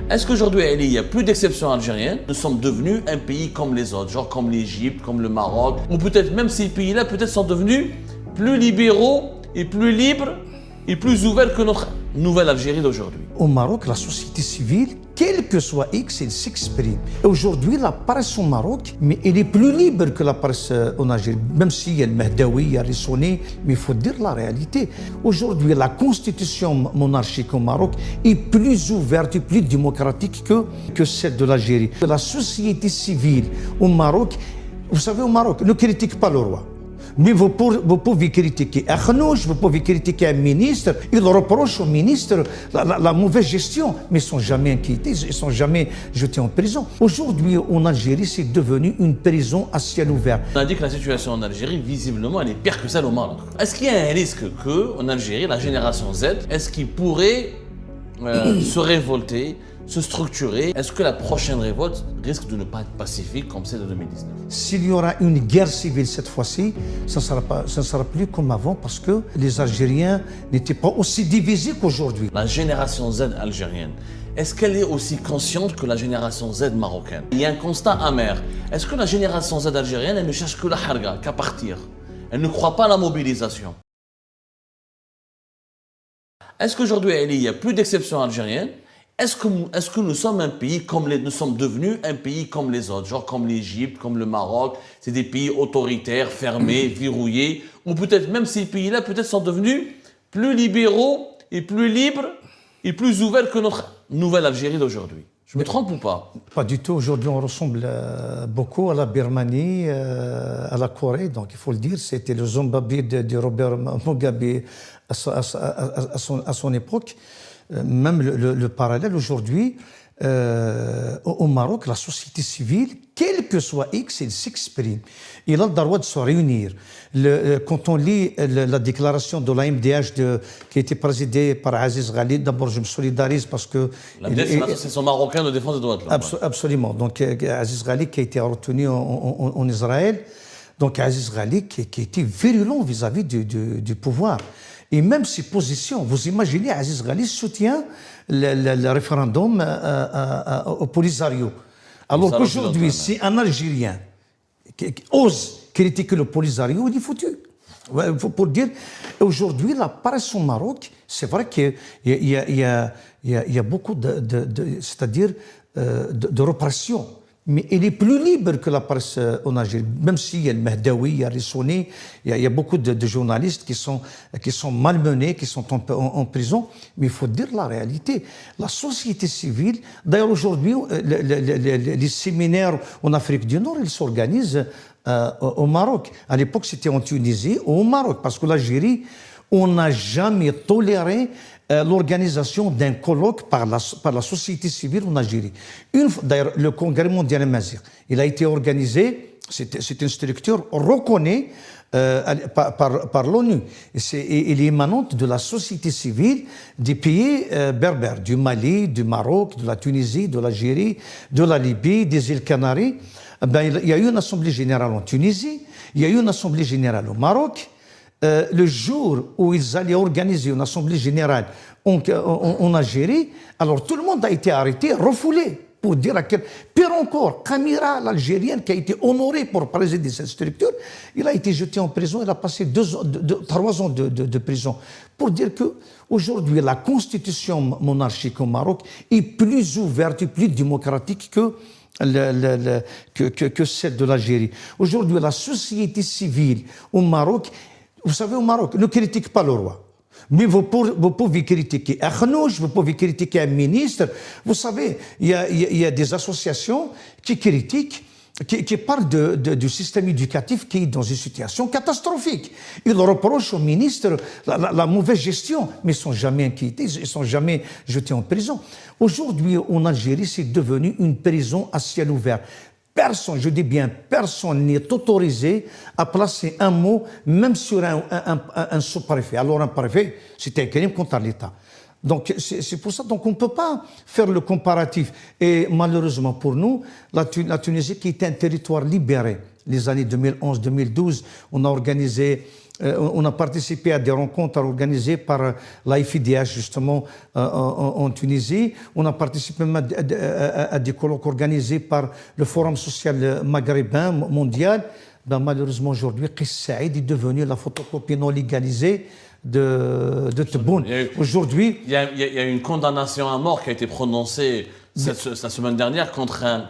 Est-ce qu'aujourd'hui, il n'y a plus d'exception algérienne? Nous sommes devenus un pays comme les autres, genre comme l'Égypte, comme le Maroc, ou peut-être même ces pays-là peut-être sont devenus plus libéraux et plus libres et plus ouverts que notre nouvelle Algérie d'aujourd'hui. Au Maroc, la société civile, quel que soit X, elle s'exprime. Aujourd'hui, la presse au Maroc, mais elle est plus libre que la presse en Algérie. Même s'il y a le Mahdaoui, il y a Rissouni, mais il faut dire la réalité. Aujourd'hui, la constitution monarchique au Maroc est plus ouverte et plus démocratique que celle de l'Algérie. La société civile au Maroc, vous savez, au Maroc, ne critique pas le roi. Mais vous pouvez critiquer Akhnouch, vous pouvez critiquer un ministre. Ils reprochent au ministre la mauvaise gestion, mais ils ne sont jamais inquiétés, ils ne sont jamais jetés en prison. Aujourd'hui, en Algérie, c'est devenu une prison à ciel ouvert. On a dit que la situation en Algérie, visiblement, elle est pire que celle au Maroc. Est-ce qu'il y a un risque qu'en Algérie, la génération Z, est-ce qu'il pourrait se révolter, se structurer? Est-ce que la prochaine révolte risque de ne pas être pacifique comme celle de 2019? S'il y aura une guerre civile cette fois-ci, ça ne sera plus comme avant parce que les Algériens n'étaient pas aussi divisés qu'aujourd'hui. La génération Z algérienne, est-ce qu'elle est aussi consciente que la génération Z marocaine? Il y a un constat amer. Est-ce que la génération Z algérienne, elle ne cherche que la harga, qu'à partir? Elle ne croit pas à la mobilisation. Est-ce qu'aujourd'hui, il n'y a plus d'exception algérienne? Est-ce que nous sommes un pays comme nous sommes devenus un pays comme les autres, genre comme l'Égypte, comme le Maroc? C'est des pays autoritaires, fermés, verrouillés, ou peut-être même ces pays-là peut-être sont devenus plus libéraux et plus libres et plus ouverts que notre nouvelle Algérie d'aujourd'hui. Je me trompe ou pas? Pas du tout. Aujourd'hui, on ressemble beaucoup à la Birmanie, à la Corée. Donc, il faut le dire, c'était le Zimbabwe de Robert Mugabe à son époque. Même le parallèle aujourd'hui, au Maroc, la société civile, quel que soit X, elle s'exprime. Il a le droit de se réunir. Quand on lit la déclaration de l'AMDH qui a été présidée par Aziz Ghali, d'abord je me solidarise parce que... L'AMDH, c'est son Marocain de défense des droits de l'homme. Absolument. Donc Aziz Ghali qui a été retenu en Israël. Donc Aziz Ghali qui était virulent vis-à-vis du pouvoir. Et même ses positions, vous imaginez, Aziz Ghali soutient le référendum au Polisario. Alors qu'aujourd'hui, si un Algérien qui ose critiquer le Polisario, il est foutu. Pour dire, aujourd'hui, la presse au Maroc, c'est vrai qu'il y a beaucoup c'est-à-dire de répression. Mais elle est plus libre que la presse en Algérie. Même s'il y a le Mahdaoui, il y a Rissouni, il y a beaucoup de journalistes qui sont malmenés, qui sont en prison. Mais il faut dire la réalité. La société civile, d'ailleurs aujourd'hui, les séminaires en Afrique du Nord, ils s'organisent au Maroc. À l'époque, c'était en Tunisie ou au Maroc. Parce que l'Algérie, on n'a jamais toléré l'organisation d'un colloque par la société civile en Algérie. D'ailleurs, le Congrès mondial Amazigh, il a été organisé, c'est une structure reconnue par l'ONU. Il est émanante de la société civile des pays berbères, du Mali, du Maroc, de la Tunisie, de l'Algérie, de la Libye, des îles Canaries. Il y a eu une assemblée générale en Tunisie, il y a eu une assemblée générale au Maroc. Le jour où ils allaient organiser une assemblée générale en Algérie, alors tout le monde a été arrêté, refoulé, pour dire à quel... Pire encore, Kamira, l'Algérienne, qui a été honorée pour présider cette structure, il a été jeté en prison, il a passé 3 ans de prison. Pour dire qu'aujourd'hui, la constitution monarchique au Maroc est plus ouverte et plus démocratique que celle de l'Algérie. Aujourd'hui, la société civile au Maroc, vous savez, au Maroc, ne critique pas le roi. Mais vous pouvez critiquer Akhnouch, vous pouvez critiquer un ministre. Vous savez, il y a des associations qui critiquent, qui parlent du système éducatif qui est dans une situation catastrophique. Ils reprochent au ministre la mauvaise gestion, mais ils ne sont jamais inquiétés, ils ne sont jamais jetés en prison. Aujourd'hui, en Algérie, c'est devenu une prison à ciel ouvert. Personne, je dis bien personne, n'est autorisé à placer un mot, même sur un sous-préfet. Alors un préfet, c'est un crime contre l'État. Donc c'est pour ça qu'on ne peut pas faire le comparatif. Et malheureusement pour nous, la Tunisie qui est un territoire libéré, les années 2011-2012. On a participé à des rencontres organisées par l'AIFIDH, justement, en Tunisie. On a participé même à des colloques organisés par le Forum social maghrébin mondial. Ben, malheureusement, aujourd'hui, Qais Saïd est devenu la photocopie non légalisée de Tebboune. Aujourd'hui, il y a une condamnation à mort qui a été prononcée la semaine dernière contre un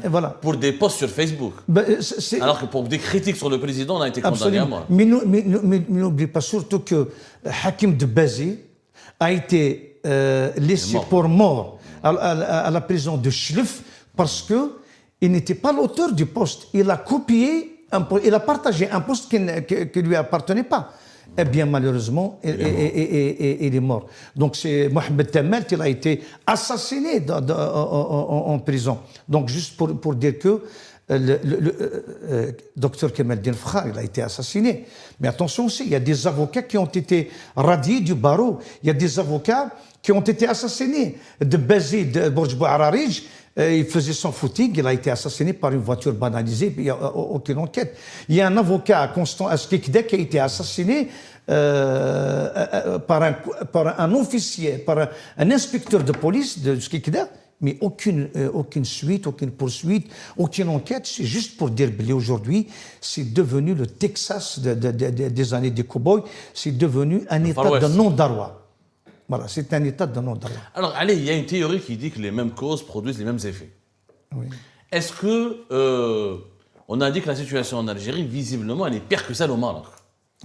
voilà. pour des posts sur Facebook. Alors que pour des critiques sur le président, on a été condamné à mort. Mais n'oublie pas surtout que Hakim Dbazi a été laissé pour mort à la prison de Chlef parce qu'il n'était pas l'auteur du post. Il a copié, il a partagé un post qui ne lui appartenait pas. Eh bien, malheureusement, il est mort. Donc, c'est Mohamed Temelt, il a été assassiné en prison. Donc, juste pour dire que le docteur Kemaldin Frha, il a été assassiné. Mais attention aussi, il y a des avocats qui ont été radiés du barreau. Il y a des avocats qui ont été assassinés. Dbazi de Bourj Bouararij, il faisait son footing, il a été assassiné par une voiture banalisée, il n'y a aucune enquête. Il y a un avocat, Constant Askikda, qui a été assassiné par un officier, par un inspecteur de police de Skikda, mais aucune suite, aucune poursuite, aucune enquête. C'est juste pour dire aujourd'hui, c'est devenu le Texas des années des cow-boys, c'est devenu un état de non-darwa. Voilà, c'est un état de non-darwa. Alors, allez, il y a une théorie qui dit que les mêmes causes produisent les mêmes effets. Oui. Est-ce que on a dit que la situation en Algérie, visiblement, elle est pire que celle au Maroc?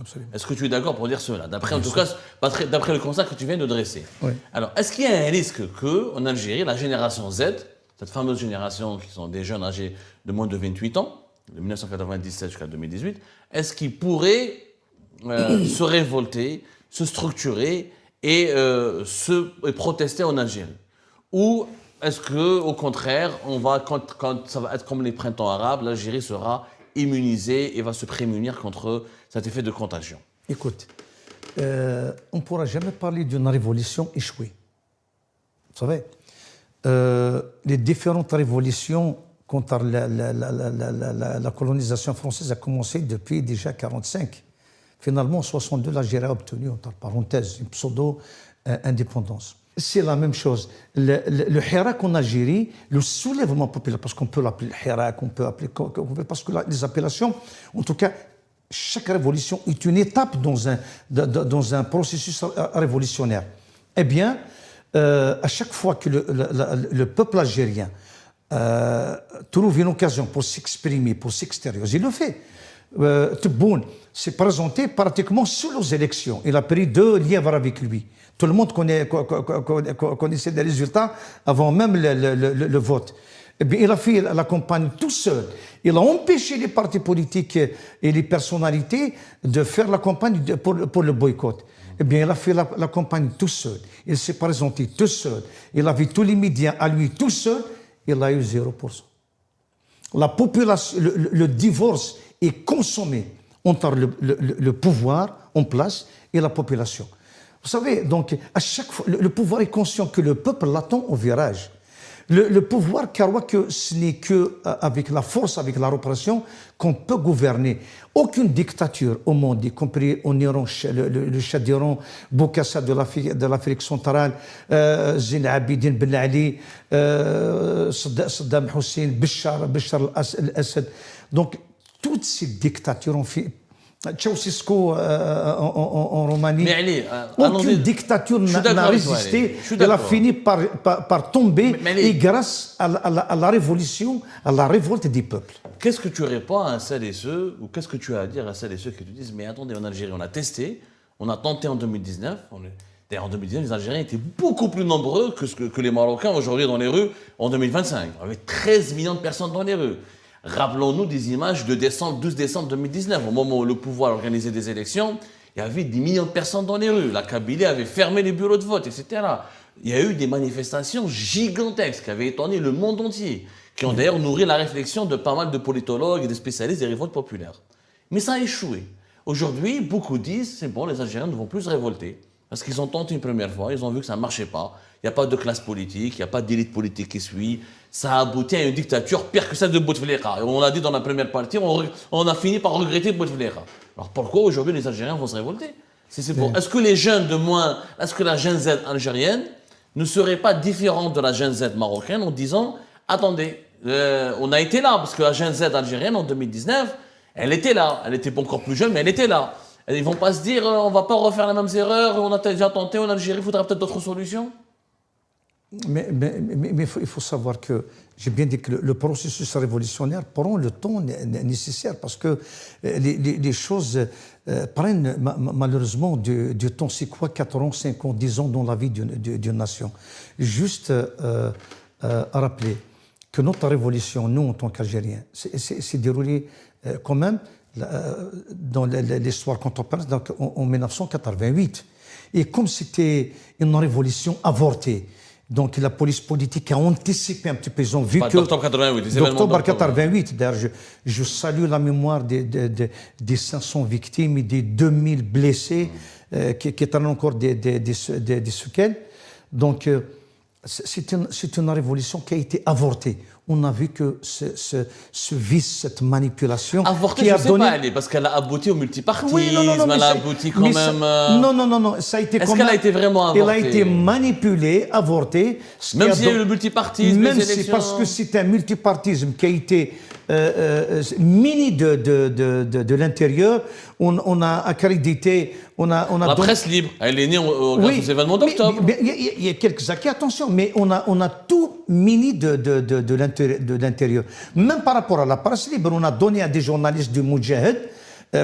Absolument. Est-ce que tu es d'accord pour dire cela? D'après, en tout cas, d'après le constat que tu viens de dresser. Oui. Alors, est-ce qu'il y a un risque qu'en Algérie, la génération Z, cette fameuse génération qui sont des jeunes âgés de moins de 28 ans, de 1997 jusqu'à 2018, est-ce qu'ils pourraient se révolter, se structurer et protester en Algérie? Ou est-ce que, au contraire, quand ça va être comme les printemps arabes, l'Algérie sera immunisée et va se prémunir contre cet effet de contagion? Écoute, on ne pourra jamais parler d'une révolution échouée. Vous savez, les différentes révolutions contre la colonisation française a commencé depuis déjà 1945. Finalement, en 1962, l'Algérie a obtenu, entre parenthèses, une pseudo-indépendance. C'est la même chose. Le Hirak en Algérie, le soulèvement populaire, parce qu'on peut l'appeler le Hirak, on peut appeler, parce que les appellations, en tout cas, chaque révolution est une étape dans un processus révolutionnaire. Eh bien, à chaque fois que le peuple algérien trouve une occasion pour s'exprimer, pour s'extérioriser, il le fait. Tebboune s'est présenté pratiquement sous les élections. Il a pris 2 lièvres avec lui. Tout le monde connaissait les résultats avant même le vote. Eh bien, il a fait la campagne tout seul. Il a empêché les partis politiques et les personnalités de faire la campagne pour le boycott. Eh bien, il a fait la campagne tout seul. Il s'est présenté tout seul. Il avait tous les médias à lui tout seul. Il a eu 0%. La population, le divorce est consommé entre le pouvoir en place et la population. Vous savez, donc, à chaque fois, le pouvoir est conscient que le peuple l'attend au virage. Le pouvoir croit que ce n'est qu'avec la force, avec la répression, qu'on peut gouverner. Aucune dictature au monde, y compris en Iran, le Shah d'Iran, Bokassa de l'Afrique centrale, Zine Abidine Ben Ali, Saddam Hussein, Bachar al-Assad. Donc, toutes ces dictatures ont fait. Ceausescu en Roumanie, aucune dictature n'a résisté. Elle a fini par tomber et grâce à la révolution, à la révolte des peuples. Qu'est-ce que tu réponds à celles et ceux, ou qu'est-ce que tu as à dire à celles et ceux qui te disent mais attendez, en Algérie, on a testé, on a tenté en 2019. D'ailleurs, en 2019, les Algériens étaient beaucoup plus nombreux que les Marocains aujourd'hui dans les rues en 2025. Il y avait 13 millions de personnes dans les rues. Rappelons-nous des images de 12 décembre 2019, au moment où le pouvoir organisait des élections, il y avait des millions de personnes dans les rues. La Kabylie avait fermé les bureaux de vote, etc. Il y a eu des manifestations gigantesques qui avaient étonné le monde entier, qui ont d'ailleurs nourri la réflexion de pas mal de politologues et de spécialistes des révoltes populaires. Mais ça a échoué. Aujourd'hui, beaucoup disent, c'est bon, les Algériens ne vont plus se révolter, parce qu'ils ont tenté une première fois, ils ont vu que ça ne marchait pas. il n'y a pas de classe politique, il n'y a pas d'élite politique qui suit. Ça a abouti à une dictature pire que celle de Bouteflika. Et on l'a dit dans la première partie, on a fini par regretter Bouteflika. Alors pourquoi aujourd'hui les Algériens vont se révolter? Est-ce que les jeunes de moins, est-ce que la Gen Z algérienne ne serait pas différente de la Gen Z marocaine en disant, attendez, on a été là, parce que la Gen Z algérienne en 2019, elle était là, elle était encore plus jeune, mais elle était là. Et ils vont pas se dire, on va pas refaire les mêmes erreurs, on a déjà tenté en Algérie, il faudra peut-être d'autres solutions. Mais il faut savoir que, j'ai bien dit que le processus révolutionnaire prend le temps nécessaire parce que les choses prennent malheureusement du temps. C'est quoi 4 ans, 5 ans, 10 ans dans la vie d'une nation? Juste à rappeler que notre révolution, nous en tant qu'Algériens, s'est déroulée quand même dans l'histoire contemporaine en 1988. Et comme c'était une révolution avortée, donc la police politique a anticipé un petit peu, ils ont vu que... D'octobre 88, d'octobre 88, d'ailleurs, je salue la mémoire des 500 victimes et des 2000 blessés qui étaient encore des séquelles. Donc, c'est une révolution qui a été avortée. On a vu que ce vice, cette manipulation... Avortée, je ne sais pas, parce qu'elle a abouti au multipartisme, oui, elle a abouti quand même... Non, ça a été... Est-ce qu'elle a été vraiment avortée? Elle a été manipulée, avortée... Même s'il y a eu le multipartisme, même si parce que c'est un multipartisme qui a été mini de l'intérieur, on a accrédité... La presse libre, elle est née grâce aux événements d'octobre. Il y a quelques acquis, attention, mais on a tout mini de l'intérieur. Même par rapport à la presse libre, on a donné à des journalistes du Moudjahid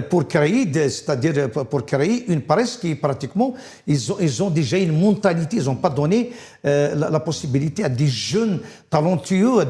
pour créer, c'est-à-dire pour créer une presse qui pratiquement, ils ont déjà une mentalité, ils n'ont pas donné la possibilité à des jeunes talentueux,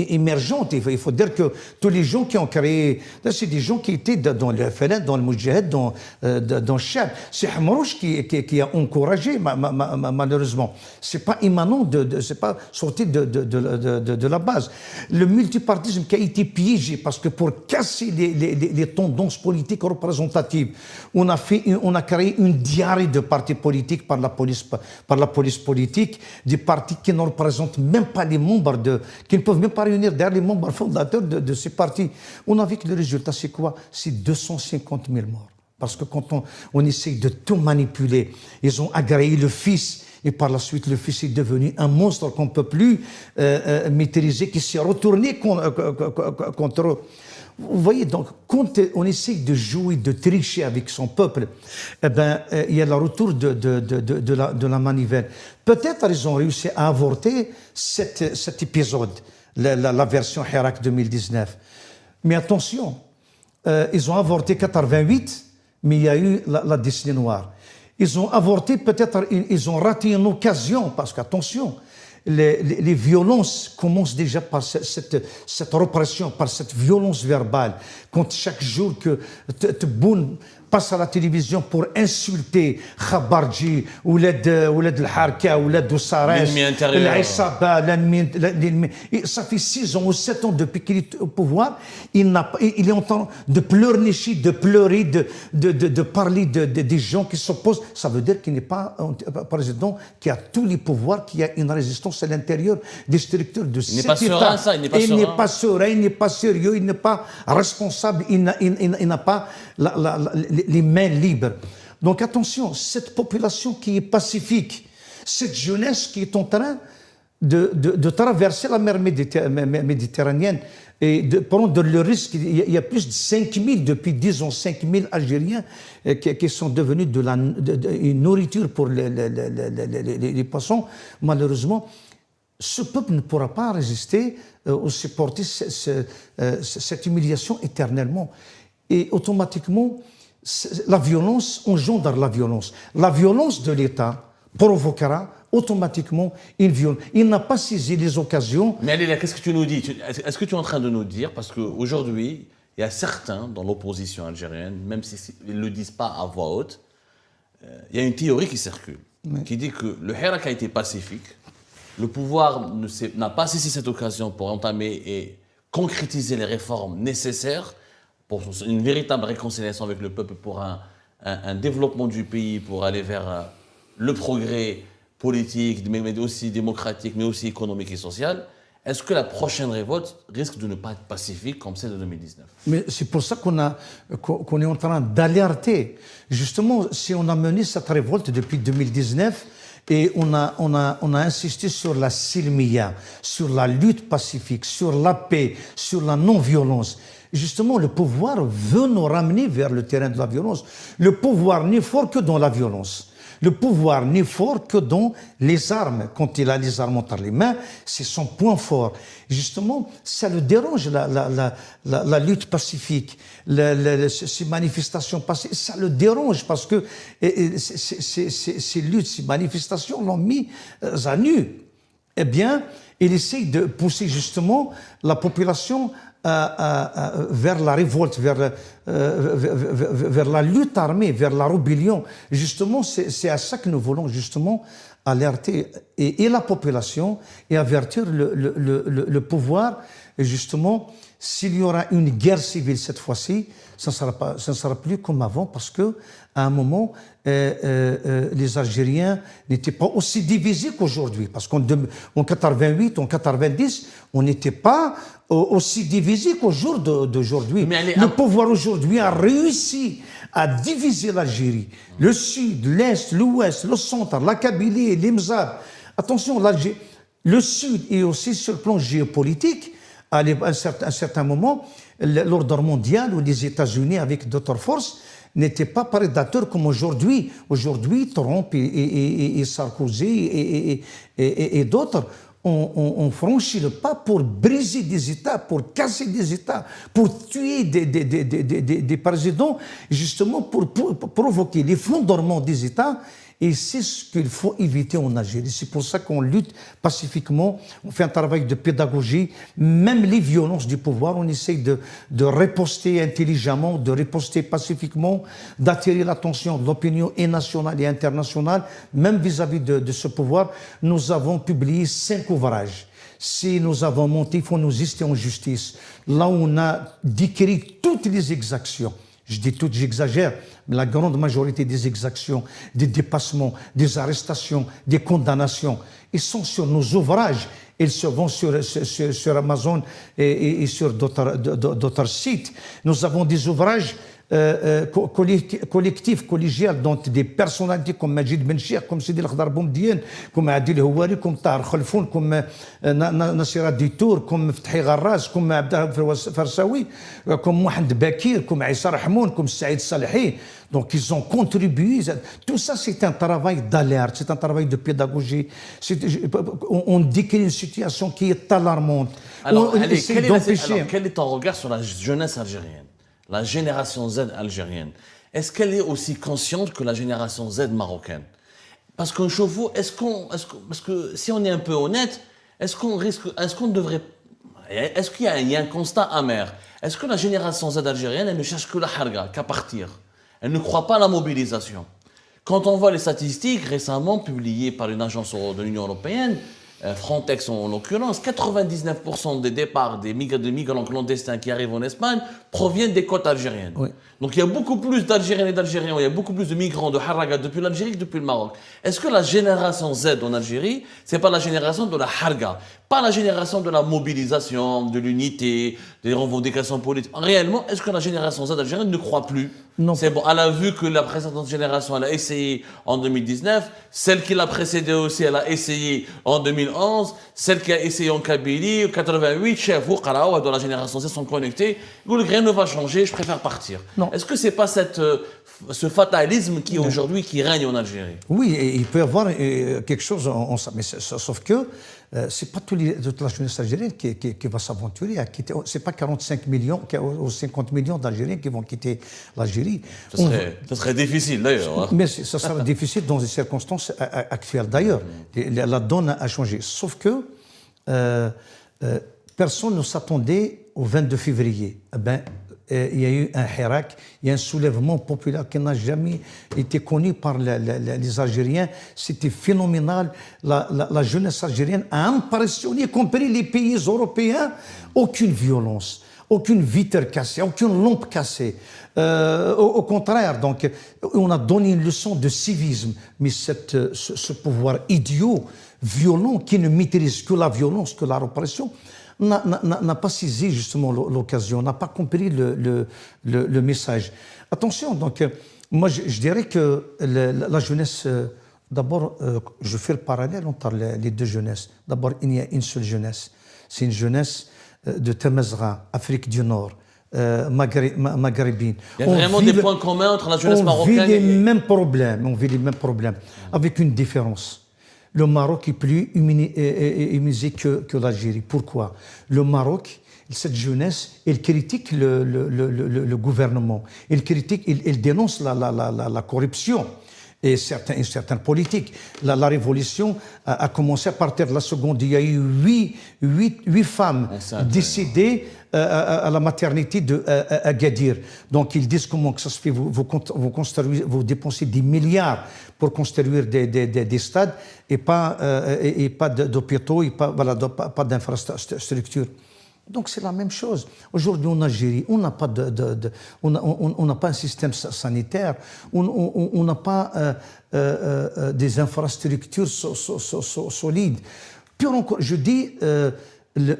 émergents. Il faut dire que tous les gens qui ont créé, c'est des gens qui étaient dans le FLN, dans le Moudjahid, dans le Chab. C'est Hamrouche qui a encouragé, malheureusement. C'est pas immanent, c'est pas sorti de la base. Le multipartisme qui a été piégé, parce que pour casser les tendances politiques représentatives, on a créé une diarrhée de partis politiques par la police politique, des partis qui ne représentent même pas les membres qui ne peuvent même pas réunir derrière les membres fondateurs de ces partis. On a vu que le résultat, c'est quoi? C'est 250 000 morts. Parce que quand on essaye de tout manipuler, ils ont agréé le fils, et par la suite, le fils est devenu un monstre qu'on ne peut plus maîtriser, qui s'est retourné contre eux. Vous voyez, donc, quand on essaye de jouer, de tricher avec son peuple, eh ben, il y a le retour de la manivelle. Peut-être ils ont réussi à avorter cet épisode, la version Hirak 2019. Mais attention, ils ont avorté 88, mais il y a eu la décennie noire. Ils ont avorté, peut-être, ils ont raté une occasion, parce qu'attention, les violences commencent déjà par cette répression, par cette violence verbale. Quand chaque jour que Tebboune passe à la télévision pour insulter Khabarji, Ouled al-Harka, Ouled al-Sares, l'ennemi. Ça fait 6 ans ou 7 ans depuis qu'il est au pouvoir, il est en train de pleurnicher, de pleurer, de parler des gens qui s'opposent. Ça veut dire qu'il n'est pas un président qui a tous les pouvoirs, qui a une résistance à l'intérieur des structures de cet État. Il n'est pas serein, il n'est pas sérieux, il n'est pas responsable, il n'a pas les mains libres. Donc attention, cette population qui est pacifique, cette jeunesse qui est en train de traverser la mer méditerranéenne et de prendre le risque, il y a plus de 5000, depuis 10 ans, 5000 Algériens qui sont devenus une nourriture pour les poissons. Malheureusement, ce peuple ne pourra pas résister ou supporter cette humiliation éternellement. Et automatiquement, la violence engendre la violence. La violence de l'État provoquera automatiquement une violence. Il n'a pas saisi les occasions. Mais Alila, qu'est-ce que tu nous dis? Est-ce que tu es en train de nous dire, parce qu'aujourd'hui, il y a certains dans l'opposition algérienne, même s'ils ne le disent pas à voix haute, il y a une théorie qui circule, qui dit que le Hirak a été pacifique, le pouvoir n'a pas saisi cette occasion pour entamer et concrétiser les réformes nécessaires pour une véritable réconciliation avec le peuple, pour un développement du pays, pour aller vers le progrès, politique, mais aussi démocratique, mais aussi économique et sociale, est-ce que la prochaine révolte risque de ne pas être pacifique comme celle de 2019? Mais c'est pour ça qu'on est en train d'alerter. Justement, si on a mené cette révolte depuis 2019 et on a insisté sur la silmiya, sur la lutte pacifique, sur la paix, sur la non-violence, justement, le pouvoir veut nous ramener vers le terrain de la violence. Le pouvoir n'est fort que dans la violence. Le pouvoir n'est fort que dans les armes. Quand il a les armes entre les mains, c'est son point fort. Justement, ça le dérange, la lutte pacifique, ces manifestations pacifiques, ça le dérange parce que ces luttes, ces manifestations l'ont mis à nu. Eh bien, il essaye de pousser justement la population vers la révolte, vers la lutte armée, vers la rébellion. Justement, c'est à ça que nous voulons justement alerter et la population et avertir le pouvoir. Et justement, s'il y aura une guerre civile cette fois-ci, ça ne sera plus comme avant parce que à un moment, les Algériens n'étaient pas aussi divisés qu'aujourd'hui. Parce qu'en 88, en 90, on n'était pas aussi divisés qu'au jour d'aujourd'hui. Le pouvoir aujourd'hui a réussi à diviser l'Algérie. Le sud, l'est, l'ouest, le centre, la Kabylie, l'Imzab. Attention, le sud est aussi sur le plan géopolitique. À un certain moment, l'ordre mondial ou les États-Unis avec d'autres forces n'étaient pas prédateurs comme aujourd'hui. Aujourd'hui, Trump et Sarkozy et d'autres ont franchi le pas pour briser des États, pour casser des États, pour tuer des présidents, justement pour provoquer l'effondrement des États. Et c'est ce qu'il faut éviter en Algérie. C'est pour ça qu'on lutte pacifiquement, on fait un travail de pédagogie, même les violences du pouvoir, on essaye de riposter intelligemment, de riposter pacifiquement, d'attirer l'attention de l'opinion et nationale et internationale, même vis-à-vis de ce pouvoir. Nous avons publié 5 ouvrages. Si nous avons menti, il faut nous hésiter en justice. Là où on a décrit toutes les exactions. Je dis toutes, j'exagère, mais la grande majorité des exactions, des dépassements, des arrestations, des condamnations, ils sont sur nos ouvrages. Ils se vont sur Amazon et sur d'autres sites. Nous avons des ouvrages collectifs, collégiales, dont des personnalités comme Majid Ben Cheikh, comme Sidi El-Khadar Boumdiene, comme Adil Houari, comme Tahar Khalfoun, comme Nassira Ditour, comme Ftahi Gharras, comme Abdel Farsawi, comme Mohamed Bakir, comme Issa Rahmoun, comme Saïd Salehi. Donc ils ont contribué. Tout ça, c'est un travail d'alerte, c'est un travail de pédagogie. On décrit une situation qui est alarmante. Alors, quel est ton regard sur la jeunesse algérienne, la génération Z algérienne? Est-ce qu'elle est aussi consciente que la génération Z marocaine? Parce qu'un chauffeur, parce que si on est un peu honnête, est-ce qu'il y a un constat amer? Est-ce que la génération Z algérienne, elle ne cherche que la harga, qu'à partir? Elle ne croit pas à la mobilisation. Quand on voit les statistiques récemment publiées par une agence de l'Union européenne, Frontex en l'occurrence, 99% des départs des migrants clandestins qui arrivent en Espagne proviennent des côtes algériennes. Oui. Donc il y a beaucoup plus d'Algériens et d'Algériens, il y a beaucoup plus de migrants de Harga depuis l'Algérie que depuis le Maroc. Est-ce que la génération Z en Algérie, c'est pas la génération de la Harga, pas la génération de la mobilisation, de l'unité, des revendications politiques? Réellement, est-ce que la génération Z algérienne ne croit plus? Non. C'est bon, elle a vu que la précédente génération, elle a essayé en 2019, celle qui l'a précédée aussi, elle a essayé en 2011, celle qui a essayé en Kabylie, en 88, chef, dans la génération Z sont connectés, rien ne va changer, je préfère partir. Non. Est-ce que c'est pas ce fatalisme qui aujourd'hui qui règne en Algérie? Oui, et il peut y avoir quelque chose en ça, mais sauf que c'est pas toute la jeunesse algérienne qui va s'aventurer à quitter. C'est pas 45 millions ou 50 millions d'Algériens qui vont quitter l'Algérie. Ça serait difficile d'ailleurs. Hein. Mais ça sera difficile dans les circonstances actuelles d'ailleurs. La donne a changé. Sauf que personne ne s'attendait au 22 février. Il y a eu un hirak, il y a un soulèvement populaire qui n'a jamais été connu par les Algériens. C'était phénoménal. La jeunesse algérienne a impressionné, y compris les pays européens. Aucune violence, aucune vitre cassée, aucune lampe cassée. Au contraire, donc, on a donné une leçon de civisme. Mais ce pouvoir idiot, violent, qui ne maîtrise que la violence, que la répression, n'a pas saisi justement l'occasion, n'a pas compris le message. Attention, donc, moi je dirais que la jeunesse, d'abord, je fais le parallèle entre les deux jeunesses. D'abord, il y a une seule jeunesse. C'est une jeunesse de Temazra, Afrique du Nord, maghrébine. Il y a vraiment des points communs entre la jeunesse marocaine on vit les mêmes problèmes, avec une différence. Le Maroc est plus immunisé que l'Algérie. Pourquoi? Le Maroc, cette jeunesse, elle critique le gouvernement, elle dénonce la corruption et certaines politiques. La révolution a commencé à partir de la seconde. Il y a eu huit femmes décédées à la maternité de Agadir. Donc ils disent comment que ça se fait, vous dépensez des milliards pour construire des stades et pas d'hôpitaux et pas d'infrastructures. Donc c'est la même chose. Aujourd'hui en Algérie, on n'a pas on n'a pas un système sanitaire, on n'a pas des infrastructures solides. Pire encore, je dis,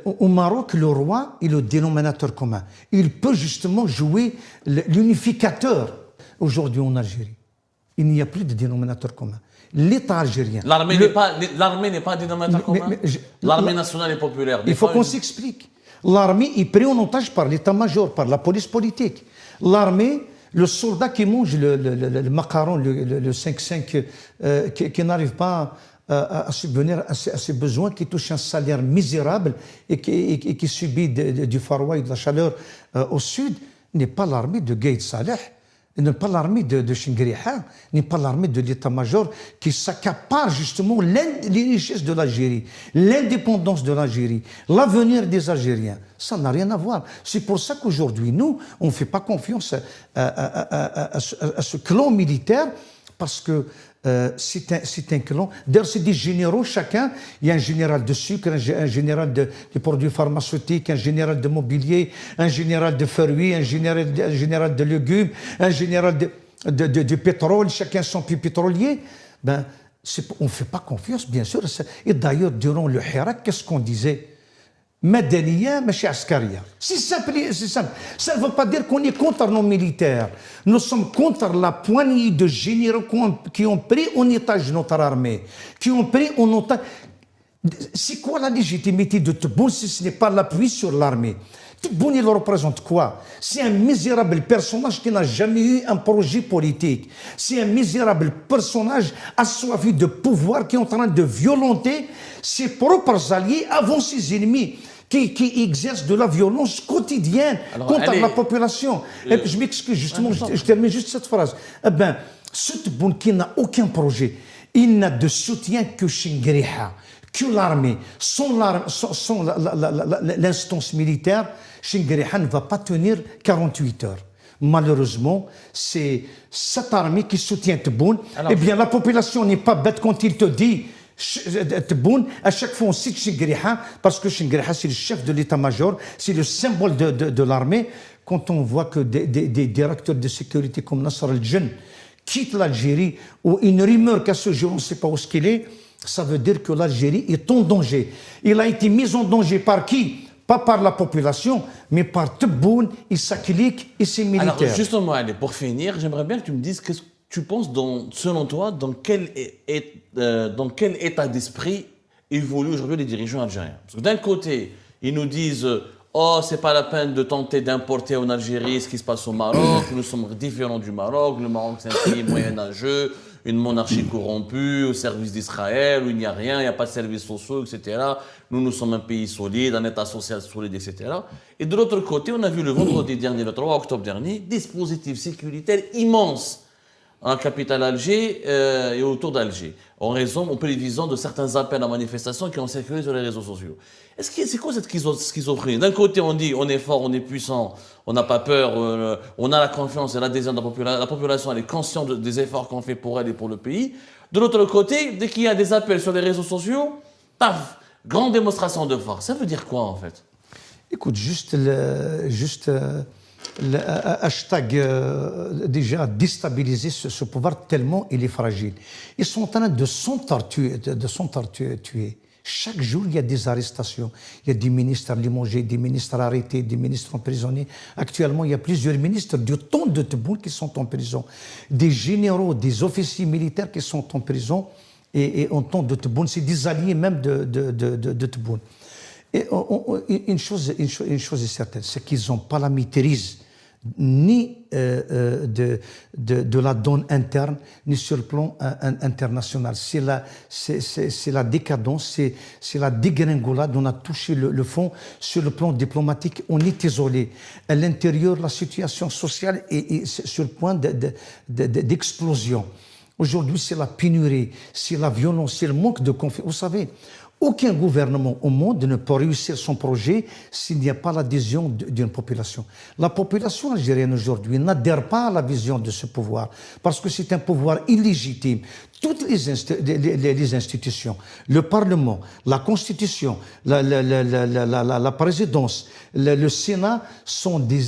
au Maroc, le roi est le dénominateur commun. Il peut justement jouer l'unificateur. Aujourd'hui en Algérie, il n'y a plus de dénominateur commun. L'État algérien. L'armée n'est pas un dénominateur commun. L'armée nationale et populaire. Il faut qu'on s'explique. L'armée est prise en otage par l'état-major, par la police politique. L'armée, le soldat qui mange le macaron, le 5-5, qui n'arrive pas à subvenir à ses besoins, qui touche un salaire misérable et qui subit du froid et de la chaleur au sud, n'est pas l'armée de Gaïd Saleh, n'est pas l'armée de Chingriha, n'est pas l'armée de l'état-major qui s'accapare justement les richesses de l'Algérie, l'indépendance de l'Algérie, l'avenir des Algériens. Ça n'a rien à voir. C'est pour ça qu'aujourd'hui, nous, on ne fait pas confiance à ce clan militaire parce que c'est un clan. D'ailleurs, c'est des généraux chacun. Il y a un général de sucre, un général de produits pharmaceutiques, un général de mobilier, un général de fruits, un général de légumes, un général de pétrole, chacun son puits pétrolier. Ben, on ne fait pas confiance, bien sûr. Et d'ailleurs, durant le Hirak, qu'est-ce qu'on disait? Madaniya, machi askaria. C'est simple, c'est simple. Ça ne veut pas dire qu'on est contre nos militaires. Nous sommes contre la poignée de généraux qui ont pris en otage notre armée, qui ont pris en otage. C'est quoi la légitimité de Tebboune si ce n'est pas l'appui sur l'armée? Tebboune, il représente quoi? C'est un misérable personnage qui n'a jamais eu un projet politique. C'est un misérable personnage assoiffé de pouvoir qui est en train de violenter ses propres alliés avant ses ennemis, qui exercent de la violence quotidienne contre la population. Je m'excuse justement, je termine juste cette phrase. Eh bien, ce Tebboune qui n'a aucun projet, il n'a de soutien que Chingriha, que l'armée. Sans l'instance militaire, Chingriha ne va pas tenir 48 heures. Malheureusement, c'est cette armée qui soutient Tebboune. Eh bien, la population n'est pas bête quand il te dit Tebboune. À chaque fois, on cite Chingriha parce que Chingriha, c'est le chef de l'état-major, c'est le symbole de l'armée. Quand on voit que des directeurs de sécurité comme Nasser al-Djen quittent l'Algérie, ou une rumeur qu'à ce jour, on ne sait pas où ce qu'il est, ça veut dire que l'Algérie est en danger. Il a été mis en danger par qui? Pas par la population, mais par Tebboune et sa clique et ses militaires. Alors justement, allez, pour finir, j'aimerais bien que tu me dises qu'est-ce que tu penses, selon toi, dans quel état d'esprit évoluent aujourd'hui les dirigeants algériens. Parce que d'un côté, ils nous disent « Oh, c'est pas la peine de tenter d'importer en Algérie ce qui se passe au Maroc, nous sommes différents du Maroc, le Maroc c'est un pays moyenâgeux, une monarchie corrompue, au service d'Israël, où il n'y a rien, il n'y a pas de services sociaux, etc. Nous sommes un pays solide, un état social solide, etc. » Et de l'autre côté, on a vu le vendredi dernier, le 3 octobre dernier, dispositifs sécuritaires immenses en capitale Alger et autour d'Alger, en raison, en prévision de certains appels à manifestation qui ont circulé sur les réseaux sociaux. C'est quoi cette schizophrénie? D'un côté, on dit on est fort, on est puissant, on n'a pas peur, on a la confiance et l'adhésion de la population. La population, elle est consciente des efforts qu'on fait pour elle et pour le pays. De l'autre côté, dès qu'il y a des appels sur les réseaux sociaux, paf, grande démonstration de force. Ça veut dire quoi en fait? Écoute, le hashtag déjà déstabiliser ce pouvoir tellement il est fragile. Ils sont en train de s'entretuer. Chaque jour, il y a des arrestations. Il y a des ministres limogés, des ministres arrêtés, des ministres emprisonnés. Actuellement, il y a plusieurs ministres du temps de Tebboune qui sont en prison. Des généraux, des officiers militaires qui sont en prison et en temps de Tebboune. C'est des alliés même de Tebboune. Et une chose est certaine, c'est qu'ils n'ont pas la maîtrise ni de la donne interne, ni sur le plan international. C'est la décadence, c'est la dégringolade. On a touché le fond. Sur le plan diplomatique, on est isolé. À l'intérieur, la situation sociale est sur le point d'explosion. Aujourd'hui, c'est la pénurie, c'est la violence, c'est le manque de confiance. Vous savez, aucun gouvernement au monde ne peut réussir son projet s'il n'y a pas l'adhésion d'une population. La population algérienne aujourd'hui n'adhère pas à la vision de ce pouvoir parce que c'est un pouvoir illégitime. Toutes les institutions, le Parlement, la Constitution, la présidence, le Sénat sont des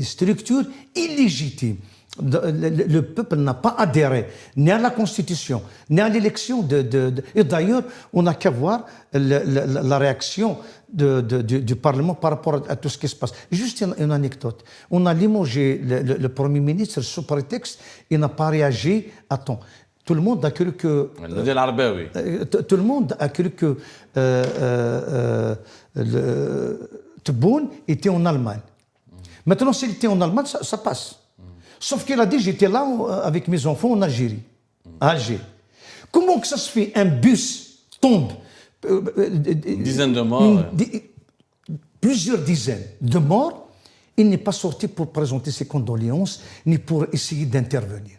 structures illégitimes. Le peuple n'a pas adhéré ni à la Constitution, ni à l'élection Et d'ailleurs, on n'a qu'à voir la réaction du Parlement par rapport à tout ce qui se passe. Juste une anecdote. On a limogé le Premier ministre sous prétexte qu'il n'a pas réagi à temps. Tout le monde a cru que... tout le monde a cru que Tebboune était en Allemagne. Maintenant, s'il était en Allemagne, ça passe. Sauf qu'il a dit, j'étais là avec mes enfants en Algérie, à Alger. Comment que ça se fait? Un bus tombe. Une dizaine de morts. Plusieurs dizaines de morts. Il n'est pas sorti pour présenter ses condoléances, ni pour essayer d'intervenir.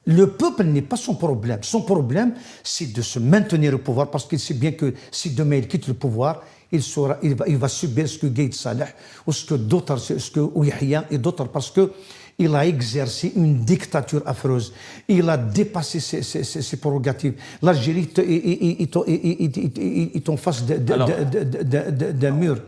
Le peuple n'est pas son problème. Son problème, c'est de se maintenir au pouvoir, parce qu'il sait bien que si demain il quitte le pouvoir, il va subir ce que Gaïd Saleh ou ce que d'autres, ce que Ouyahia et d'autres, parce qu'il a exercé une dictature affreuse. Il a dépassé ses prérogatives. L'Algérie est en face d'un mur.